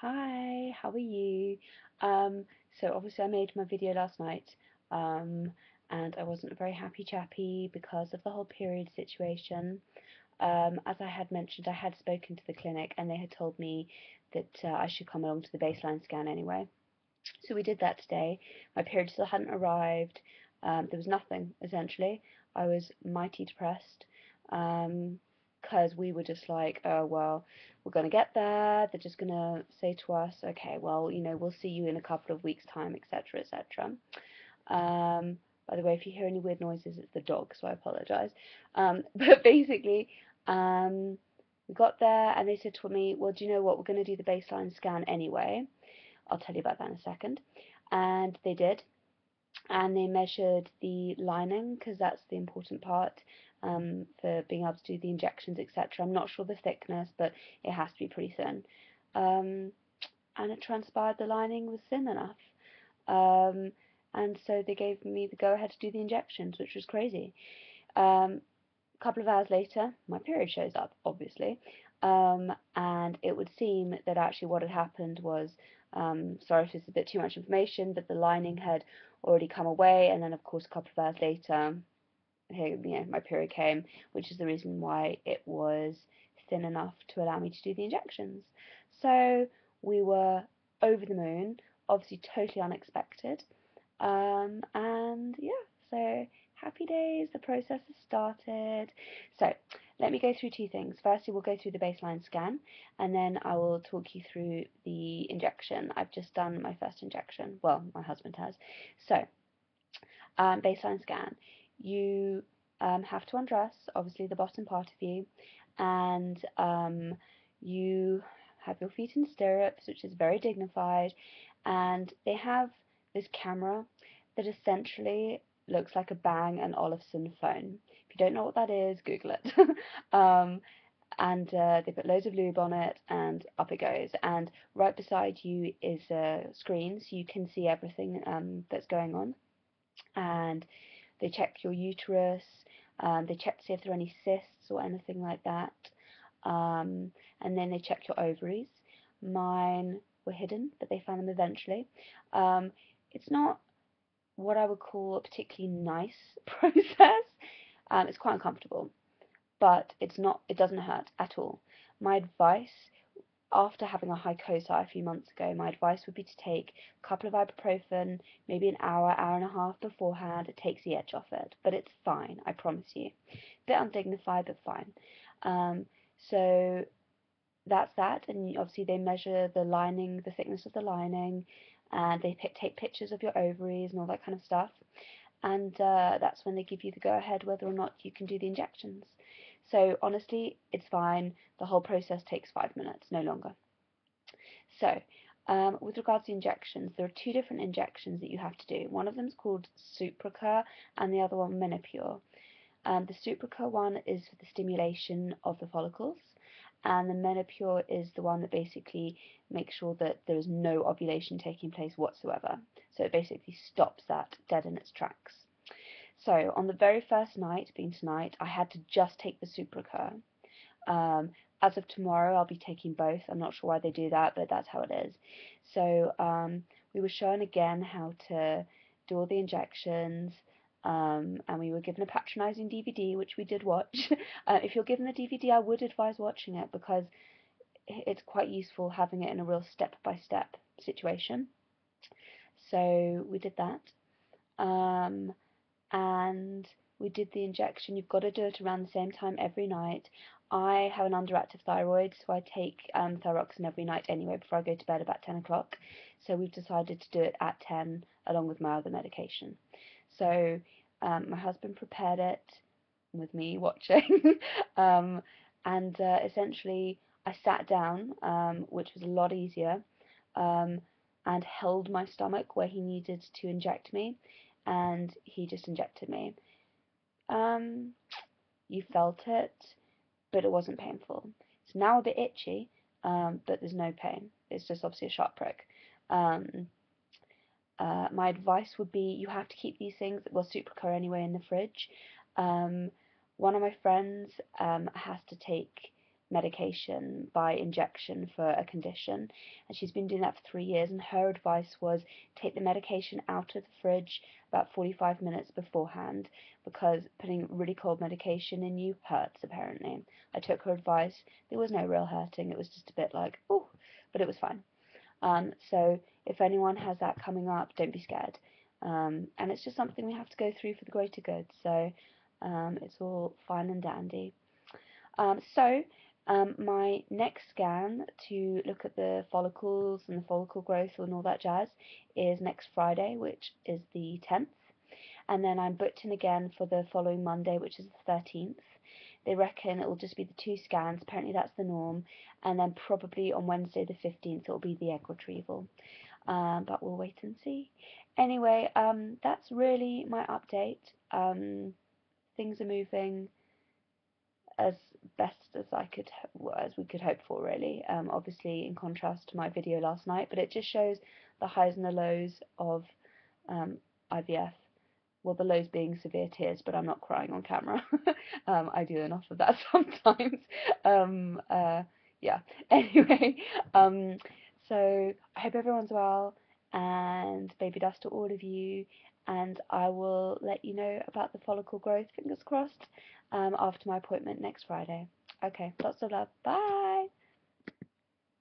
Hi, how are you? Um, so obviously I made my video last night, um, and I wasn't a very happy chappy because of the whole period situation. As I had mentioned, I had spoken to the clinic and they had told me that I should come along to the baseline scan anyway. So we did that today. My period still hadn't arrived. There was nothing, essentially. I was mighty depressed. Because we were just like, oh, well, we're going to get there. They're just going to say to us, okay, well, we'll see you in a couple of weeks' time, etc., etc. By the way, if you hear any weird noises, it's the dog, so I apologize. But basically, we got there and they said to me, well, do you know what? We're going to do the baseline scan anyway. I'll tell you about that in a second. And they did, and they measured the lining because that's the important part for being able to do the injections, etc. I'm not sure the thickness, but it has to be pretty thin. Um, and it transpired the lining was thin enough. Um, and so they gave me the go ahead to do the injections, which was crazy. A couple of hours later, my period shows up, obviously, and it would seem that actually what had happened was, sorry if it's a bit too much information, but the lining had already come away, and then of course a couple of hours later, here, my period came, which is the reason why it was thin enough to allow me to do the injections. So we were over the moon, obviously totally unexpected, and yeah, so happy days, the process has started. So let me go through two things. Firstly, we'll go through the baseline scan, and then I will talk you through the injection. I've just done my first injection. Well, my husband has. So, baseline scan. You have to undress, obviously, the bottom part of you, and you have your feet in stirrups, which is very dignified, and they have this camera that essentially looks like a Bang& Olufsen phone. If you don't know what that is, Google it. um, and they put loads of lube on it, and up it goes. And right beside you is a screen, so you can see everything that's going on. And they check your uterus, they check to see if there are any cysts or anything like that, and then they check your ovaries. Mine were hidden, but they found them eventually. It's not what I would call a particularly nice process. It's quite uncomfortable, but it's not. It doesn't hurt at all. My advice after having a hycosis a few months ago, my advice would be to take a couple of ibuprofen, maybe an hour, hour and a half beforehand. It takes the edge off it, but it's fine, I promise you. Bit undignified, but fine. So that's that, and obviously they measure the lining, the thickness of the lining, and they take pictures of your ovaries and all that kind of stuff. And that's when they give you the go ahead whether or not you can do the injections. So honestly, it's fine. The whole process takes 5 minutes, no longer. So, with regards to injections, there are two different injections that you have to do. One of them is called Supracur and the other one Menopur. The Supracur one is for the stimulation of the follicles, and the Menopur is the one that basically makes sure that there is no ovulation taking place whatsoever. So it basically stops that dead in its tracks. So on the very first night, being tonight, I had to just take the Supracur. As of tomorrow, I'll be taking both. I'm not sure why they do that, but that's how it is. So we were shown again how to do all the injections, and we were given a patronising DVD, which we did watch. If you're given the DVD, I would advise watching it because it's quite useful having it in a real step-by-step situation. So we did that. Um, and we did the injection. You've got to do it around the same time every night. I have an underactive thyroid, so I take thyroxine every night anyway before I go to bed about 10 o'clock. So we've decided to do it at 10 along with my other medication. So my husband prepared it with me watching, um, and essentially I sat down, which was a lot easier, um, and held my stomach where he needed to inject me, and he just injected me. Um, you felt it, but it wasn't painful. It's now a bit itchy, but there's no pain. It's just obviously a sharp prick. Um, my advice would be you have to keep these things, well, Supracur anyway, in the fridge. Um, one of my friends has to take medication by injection for a condition, and she's been doing that for 3 years, and her advice was take the medication out of the fridge about 45 minutes beforehand, because putting really cold medication in you hurts, apparently. I took her advice. There was no real hurting, it was just a bit like, oh, but it was fine. So if anyone has that coming up, don't be scared. And it's just something we have to go through for the greater good, so it's all fine and dandy. My next scan to look at the follicles and the follicle growth and all that jazz is next Friday, which is the 10th. And then I'm booked in again for the following Monday, which is the 13th. They reckon it will just be the 2 scans, apparently that's the norm, and then probably on Wednesday the 15th it will be the egg retrieval. But we'll wait and see. Anyway, that's really my update. Things are moving as best as we could hope for, really. Obviously in contrast to my video last night, but it just shows the highs and the lows of IVF. Well, the lows being severe tears, but I'm not crying on camera. I do enough of that sometimes. Yeah. Anyway, so I hope everyone's well, and baby dust to all of you, and I will let you know about the follicle growth, fingers crossed, after my appointment next Friday. Okay, lots of love. Bye.